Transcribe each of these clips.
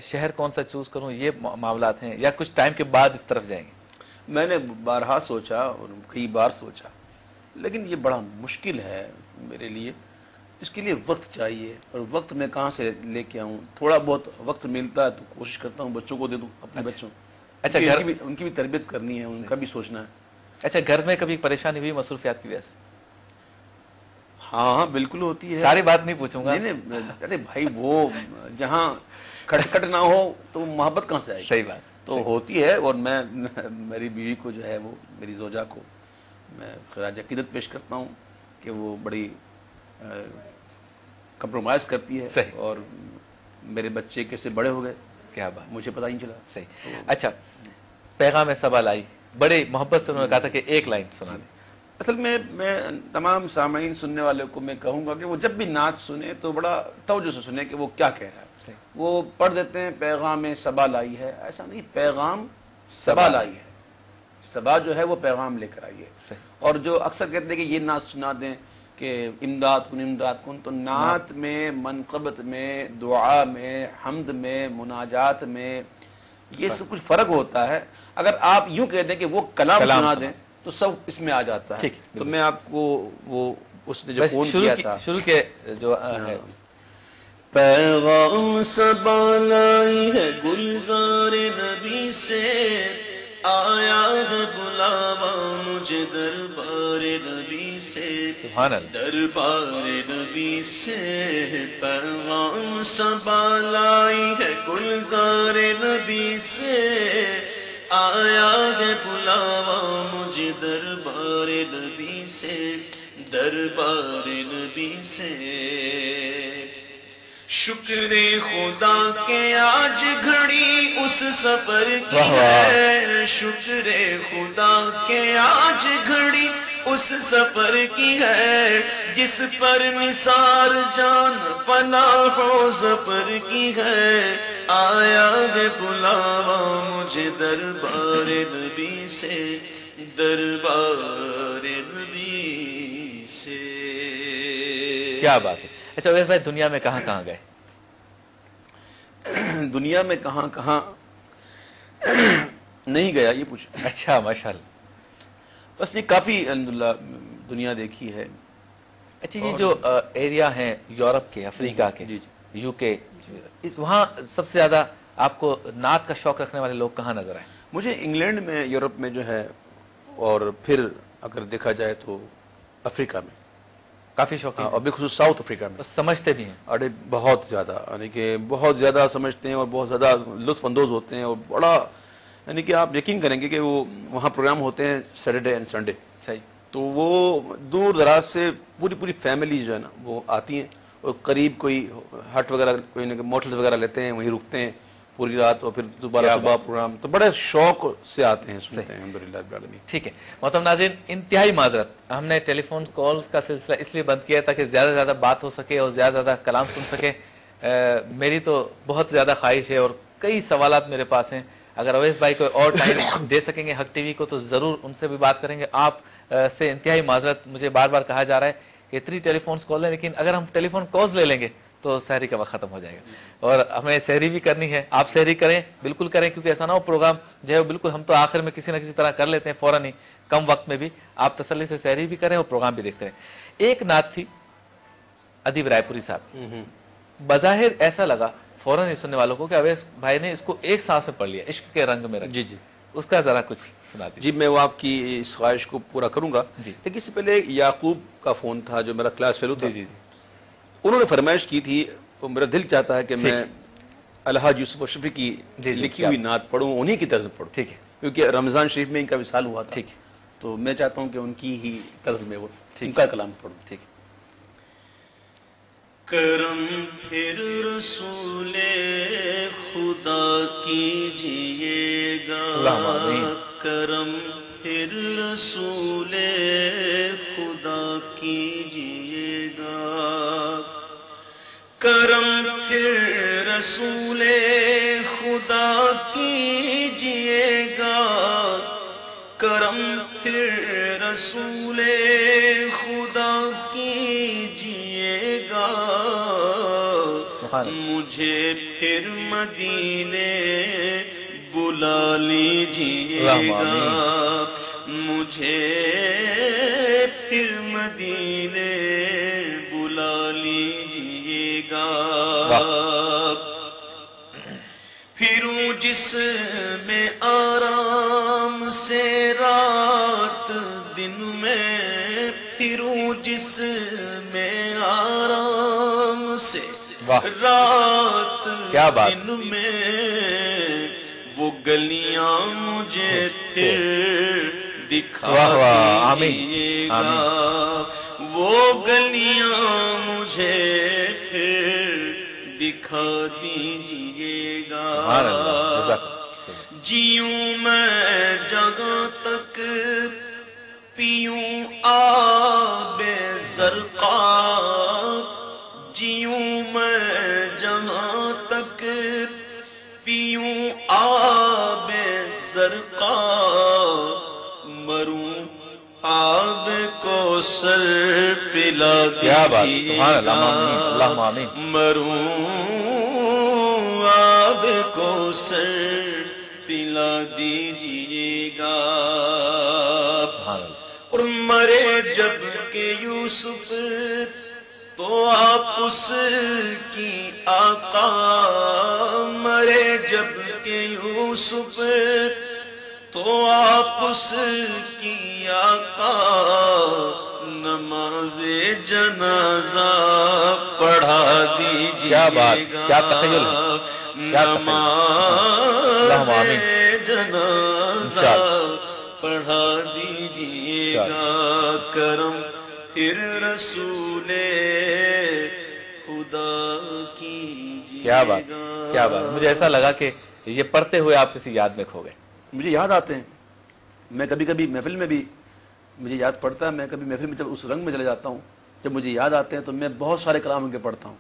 شہر کون سا چوز کروں، یہ معاملات ہیں، یا کچھ ٹائم کے بعد اس طرف جائیں گے؟ میں نے بارہا سوچا اور کئی بار سوچا، لیکن یہ بڑا مشکل ہے میرے لیے، اس کے لیے وقت چاہیے، اور وقت میں کہاں سے لے کے آؤں؟ تھوڑا بہت وقت ملتا ہے تو کوشش کرتا ہوں بچوں کو دے دوں، اپنے بچوں، اچھا ان کی بھی تربیت کرنی ہے، ان کا بھی سوچنا ہے۔ اچھا، گھر میں کبھی پریشانی ہوئی مصروفیات کی وجہ سے؟ ہاں بالکل ہوتی ہے۔ ساری بات نہیں پوچھوں گا، نہیں ارے بھائی، وہ جہاں کھٹ نہ ہو تو محبت کہاں سے آئے گی؟ صحیح بات تو ہوتی ہے، اور میں میری بیوی کو جو ہے، وہ میری زوجہ کو میں خراج عقیدت پیش کرتا ہوں کہ وہ بڑی کمپرومائز کرتی ہے، صحیح، اور میرے بچے کیسے بڑے ہو گئے کیا بات، مجھے پتہ نہیں چلا۔ صحیح۔ اچھا، پیغام سبا لائی، بڑے محبت سے انہوں نے کہا تھا کہ ایک لائن سنا دیں۔ اصل میں تمام سامعین سننے والوں کو میں کہوں گا کہ وہ جب بھی نعت سنے تو بڑا توجہ سے سنے کہ وہ کیا کہہ رہا ہے۔ وہ پڑھ دیتے ہیں پیغام سبا لائی ہے، ایسا نہیں، پیغام سبا لائی ہے، سبا جو ہے وہ پیغام لے کر آئی ہے۔ اور جو اکثر کہتے ہیں کہ یہ نعت سنا دیں کہ امداد کن، تو نعت میں، منقبت میں، دعا میں، حمد میں، مناجات میں یہ سب کچھ فرق ہوتا ہے۔ اگر آپ یوں کہہ دیں کہ وہ کلام سنا دیں تو سب اس میں آ جاتا ہے۔ تو میں آپ کو وہ اس نے جو فون کیا تھا، شروع کے جو ہے، پیغام سبا لائی ہے گلزار نبی سے، آیا ہے بلاوا مجھے دربار نبی سے، سبحان اللہ، دربار نبی سے، پیغام سبا لائی ہے گلزار نبی سے، آیا ہے بلاوا مجھے دربار نبی سے، دربار نبی سے۔ شکر خدا کے آج گھڑی اس سفر کی ہے، شکر خدا کے آج گھڑی اس سفر کی ہے، جس پر نثار جان فلاح و ظفر کی ہے، آیا ہے بلاوا مجھے دربار نبی سے، دربار نبی سے۔ کیا بات ہے۔ اچھا اویس بھائی، دنیا میں کہاں کہاں گئے؟ دنیا میں کہاں کہاں نہیں گیا، یہ پوچھا؟ اچھا، ماشاءاللہ، بس یہ کافی الحمدللہ دنیا دیکھی ہے۔ اچھا، یہ جو ایریا ہیں یورپ کے، افریقہ کے، یو کے، وہاں سب سے زیادہ آپ کو نعت کا شوق رکھنے والے لوگ کہاں نظر آئے؟ مجھے انگلینڈ میں، یورپ میں جو ہے، اور پھر اگر دیکھا جائے تو افریقہ میں کافی شوقین، اور بالخصوص ساؤتھ افریقہ میں سمجھتے بھی ہیں، اڑے بہت زیادہ، یعنی کہ بہت زیادہ سمجھتے ہیں اور بہت زیادہ لطف اندوز ہوتے ہیں، اور بڑا، یعنی کہ آپ یقین کریں گے کہ وہ وہاں پروگرام ہوتے ہیں سیٹرڈے اینڈ سنڈے، صحیح، تو وہ دور دراز سے پوری فیملی جو ہے نا وہ آتی ہیں، اور قریب کوئی ہٹ وغیرہ، کوئی موٹلز وغیرہ لیتے ہیں، وہیں رکتے ہیں پوری رات، اور پھر دوبارہ صبح پروگرام، تو بڑے شوق سے آتے ہیں، سنتے ہیں، الحمدللہ رب العالمین۔ ٹھیک ہے محترم ناظرین، انتہائی معذرت، ہم نے ٹیلی فون کالز کا سلسلہ اس لیے بند کیا تاکہ زیادہ سے زیادہ بات ہو سکے اور زیادہ سے زیادہ کلام سن سکے۔ میری تو بہت زیادہ خواہش ہے اور کئی سوالات میرے پاس ہیں، اگر اویس بھائی کوئی اور ٹائم دے سکیں گے حق ٹی وی کو تو ضرور ان سے بھی بات کریں گے۔ آپ سے انتہائی معذرت، مجھے بار بار کہا جا رہا ہے کہ اتنی ٹیلی فونز کال ہیں، لیکن اگر ہم ٹیلی فون کالز لے لیں گے تو سحری کا وقت ختم ہو جائے گا، اور ہمیں سحری بھی کرنی ہے۔ آپ سحری کریں، بالکل کریں، کیونکہ ایسا نہ ہو پروگرام جو ہے بالکل ہم تو آخر میں کسی نہ کسی طرح کر لیتے ہیں فوراً ہی، کم وقت میں بھی آپ تسلی سے سحری بھی کریں اور پروگرام بھی دیکھتے رہیں۔ ایک نعت تھی ادیب رائے پوری صاحب، بظاہر ایسا لگا فوراً ہی سننے والوں کو کہ اویس بھائی نے اس کو ایک سانس میں پڑھ لیا، عشق کے رنگ میں رکھ، جی اس کا ذرا کچھ سنا دیجیے۔ جی، میں وہ آپ کی اس خواہش کو پورا کروں گا، لیکن اس سے پہلے یعقوب کا فون تھا جو میرا کلاس فیلو تھا، انہوں نے فرمائش کی تھی، اور میرا دل چاہتا ہے کہ میں الحاج یوسف اشرفی کی لکھی ہوئی نعت پڑھوں، انہی کی طرز میں پڑھوں، کیونکہ رمضان شریف میں ان کا وصال ہوا تھا، تو میں چاہتا ہوں کہ ان کی ہی طرز میں وہ ان کا کلام پڑھوں۔ کرم پھر رسول خدا کیجئے گا، کرم پھر رسول خدا کیجئے گا، کرم پھر رسول خدا کیجئے گا، کرم پھر رسول خدا کیجئے گا، مجھے پھر مدینے بلا لیجیے گا، مجھے پھر مدینے بلا لیجیے گا، پھروں جس میں آرام سے رات دن میں، پھروں جس میں آرام سے رات دن میں، وہ گلیاں مجھے پھر دکھا دیجیے گا، وہ گلیاں مجھے پھر دکھا دیجیے گا، جیوں میں جگہ تک پیوں آب زرقا، جیوں میں جہاں تک پیوں آب زرقا، مروں آب کو سر پلا دیجیے گا، مروں آب کو سر پلا دیجیے گا، اور مرے جب کہ یوسف تو آپ اس کی آقا، مرے جب کہ یوسف تو آپ اس کی آقا، نماز جنازہ پڑھا دیجیے گا، کیا تخیل ہے، نماز جنازہ پڑھا دیجیے گا، کرم پھر رسول خدا کیجیے گا۔ کیا بات، مجھے ایسا لگا کہ یہ پڑھتے ہوئے آپ کسی یاد میں کھو گئے۔ مجھے یاد آتے ہیں، میں کبھی کبھی محفل میں بھی مجھے یاد پڑتا ہے، میں کبھی محفل میں جب اس رنگ میں چلے جاتا ہوں، جب مجھے یاد آتے ہیں تو میں بہت سارے کلام ان کے پڑھتا ہوں۔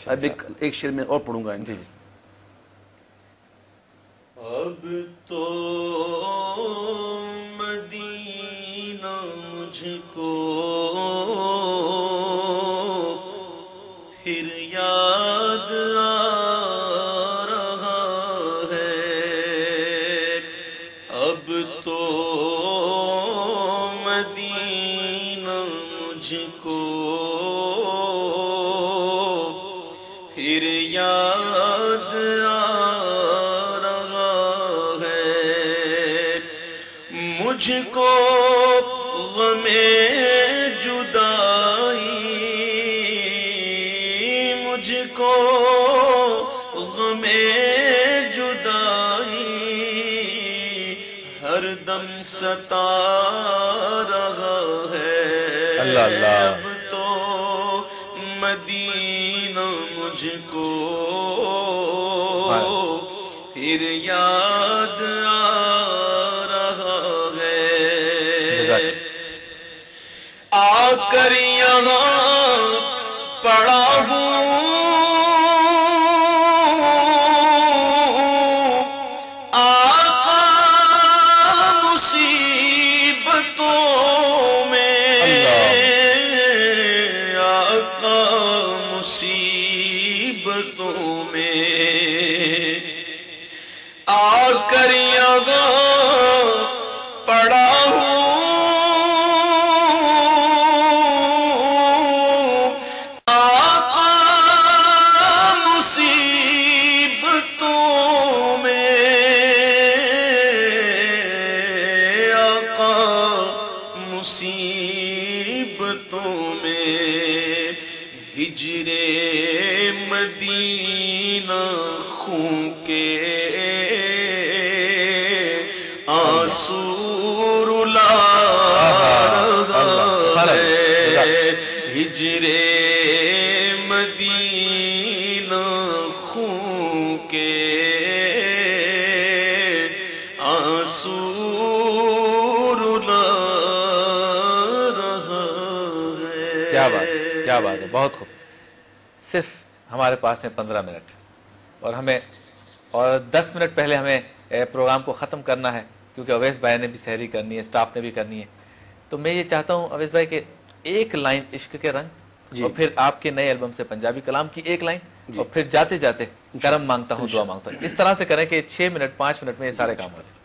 اب ایک شعر میں اور پڑھوں گا۔ جی اب تو مدینہ مجھ کو پھر یاد آ رہا ہے، اب تو مدینہ مجھ کو پھر یاد آ رہا ہے، مجھ کو غم جدائی، مجھ کو غم جدائی ہر دم ستا رہا ہے، اب تو مدینہ مجھ کو پھر یاد آ رہا ہے، آ کر یہاں پڑا ہوں آقا مصیبتوں میں، آقا مصیبتوں میں، آ کر یہاں پڑا ہوں مصیبتوں میں، ہجر مدینہ خون کے آنسو رلا رہا ہے، ہجر مدینہ خون کے آنسو رلا رہا ہے۔ کیا بات ہے، بہت خوب۔ صرف ہمارے پاس ہیں 15 منٹ اور 10 منٹ پہلے ہمیں پروگرام کو ختم کرنا ہے، کیونکہ اویس بھائی نے بھی سحری کرنی ہے، سٹاف نے بھی کرنی ہے۔ تو میں یہ چاہتا ہوں اویس بھائی کہ ایک لائن عشق کے رنگ اور پھر آپ کے نئے البم سے پنجابی کلام کی ایک لائن اور پھر جاتے جاتے کرم مانگتا ہوں، دعا مانگتا ہوں. اس طرح سے کریں کہ 6 منٹ 5 منٹ میں یہ سارے کام ہو جائیں.